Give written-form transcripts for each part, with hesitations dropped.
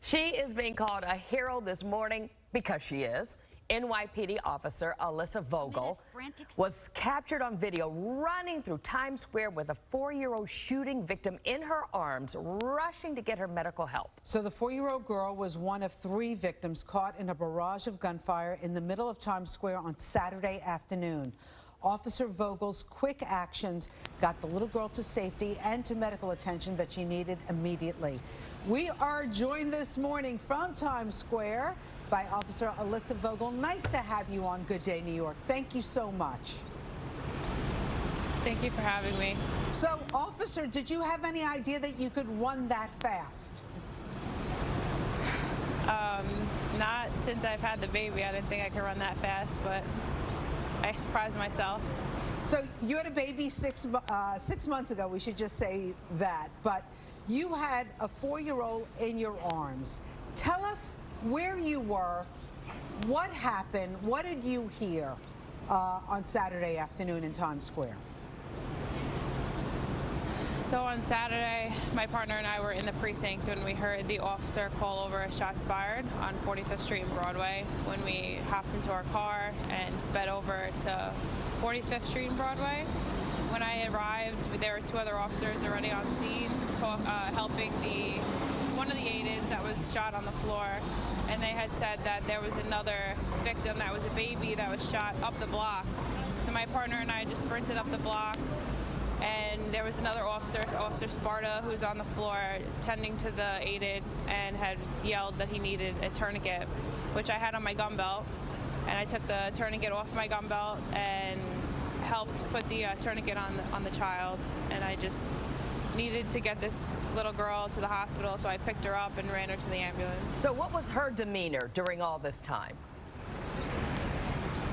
She is being called a hero this morning because she is. NYPD Officer Alyssa Vogel was captured on video running through Times Square with a 4-year-old shooting victim in her arms, rushing to get her medical help. So the 4-year-old girl was one of 3 victims caught in a barrage of gunfire in the middle of Times Square on Saturday afternoon. Officer Vogel's quick actions got the little girl to safety and to medical attention that she needed immediately. We are joined this morning from Times Square by Officer Alyssa Vogel. Nice to have you on Good Day New York. Thank you so much. Thank you for having me. So, officer, did you have any idea that you could run that fast? Not since I've had the baby. I didn't think I could run that fast, but I surprised myself. So you had a baby 6 months ago, we should just say that, but you had a 4-year-old in your arms. Tell us where you were, what happened, what did you hear on Saturday afternoon in Times Square? So on Saturday, my partner and I were in the precinct when we heard the officer call over shots fired on 45th Street and Broadway. When we hopped into our car and sped over to 45th Street and Broadway. When I arrived, there were 2 other officers already on scene helping one of the aides that was shot on the floor. And they had said that there was another victim that was a baby that was shot up the block. So my partner and I just sprinted up the block. And there was another officer, Officer Sparta, who was on the floor tending to the aided and had yelled that he needed a tourniquet, which I had on my gun belt. And I took the tourniquet off my gun belt and helped put the tourniquet on the child. And I just needed to get this little girl to the hospital, so I picked her up and ran her to the ambulance. So what was her demeanor during all this time?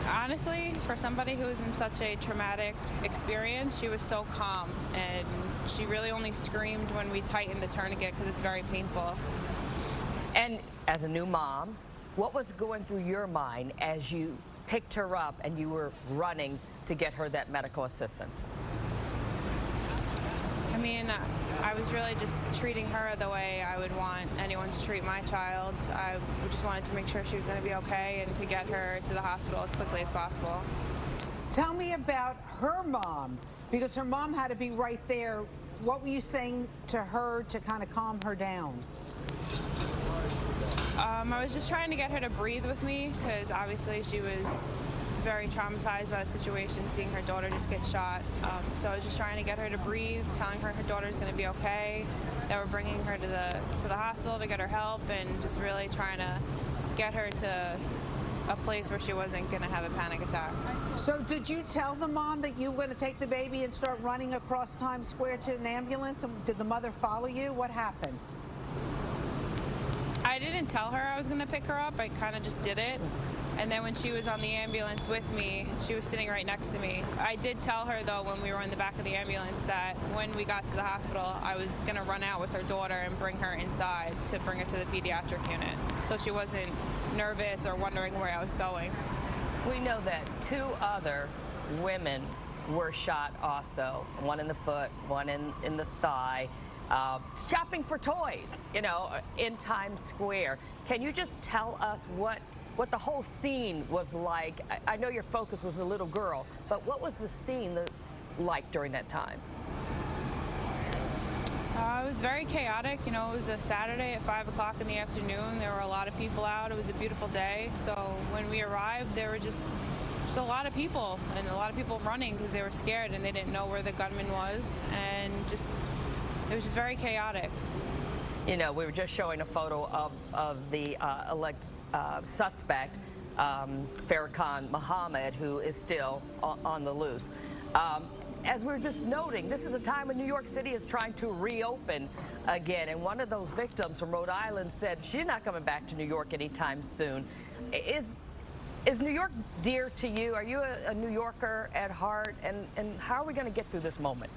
Honestly, for somebody who was in such a traumatic experience, she was so calm, and she really only screamed when we tightened the tourniquet because it's very painful. And as a new mom, what was going through your mind as you picked her up and you were running to get her that medical assistance? I mean, I was really just treating her the way I would want anyone to treat my child. I just wanted to make sure she was going to be okay and to get her to the hospital as quickly as possible. Tell me about her mom, because her mom had to be right there. What were you saying to her to kind of calm her down? I was just trying to get her to breathe with me, because obviously she was very traumatized by the situation, seeing her daughter just get shot. So I was just trying to get her to breathe, telling her her daughter's going to be okay, that we're bringing her to the hospital to get her help, and just really trying to get her to a place where she wasn't going to have a panic attack. So did you tell the mom that you were going to take the baby and start running across Times Square to an ambulance? Did the mother follow you? What happened? I didn't tell her I was going to pick her up. I kind of just did it. And then when she was on the ambulance with me, she was sitting right next to me. I did tell her, though, when we were in the back of the ambulance, that when we got to the hospital, I was going to run out with her daughter and bring her inside to bring her to the pediatric unit, so she wasn't nervous or wondering where I was going. We know that 2 other women were shot also, one in the foot, one in the thigh, shopping for toys, you know, in Times Square. Can you just tell us what the whole scene was like? I know your focus was a little girl, but what was the scene like during that time? It was very chaotic. You know, it was a Saturday at 5 o'clock in the afternoon. There were a lot of people out. It was a beautiful day. So when we arrived, there were just a lot of people, and a lot of people running because they were scared and they didn't know where the gunman was, and it was just very chaotic. You know, we were just showing a photo of the suspect, Farrakhan Muhammad, who is still on the loose. As we were just noting, this is a time when New York City is trying to reopen again, and one of those victims from Rhode Island said she's not coming back to New York anytime soon. Is New York dear to you? Are you a New Yorker at heart? And how are we going to get through this moment?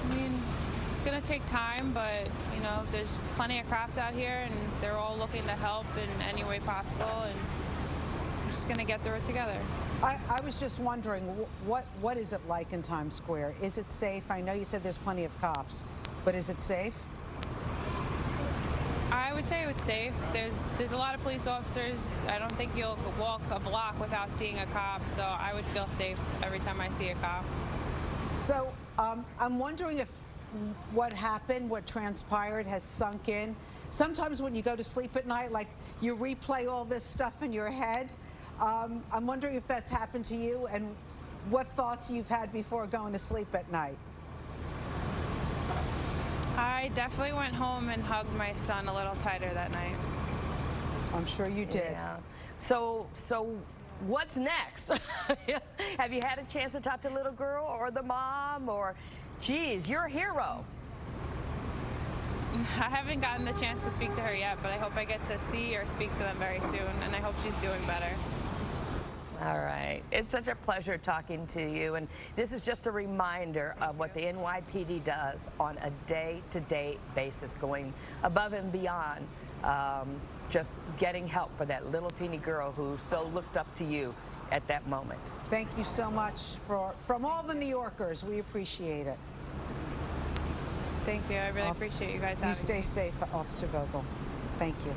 I mean, it's going to take time, but, you know, there's plenty of cops out here, and they're all looking to help in any way possible, and we're just going to get through it together. I was just wondering, what is it like in Times Square? Is it safe? I know you said there's plenty of cops, but is it safe? I would say it's safe. There's a lot of police officers. I don't think you'll walk a block without seeing a cop, so I would feel safe every time I see a cop. So I'm wondering if what happened, what transpired, has sunk in. Sometimes when you go to sleep at night, like, you replay all this stuff in your head. I'm wondering if that's happened to you and what thoughts you've had before going to sleep at night. I definitely went home and hugged my son a little tighter that night. I'm sure you did. Yeah. So what's next? Have you had a chance to talk to the little girl or the mom? Or, geez, you're a hero. I haven't gotten the chance to speak to her yet, but I hope I get to see or speak to them very soon, and I hope she's doing better. All right. It's such a pleasure talking to you. And this is just a reminder of what the NYPD does on a day-to-day basis, going above and beyond, just getting help for that little teeny girl who so looked up to you at that moment. Thank you so much from all the New Yorkers. We appreciate it. Thank you. I really appreciate you guys having me. You stay safe, Officer Vogel. Thank you.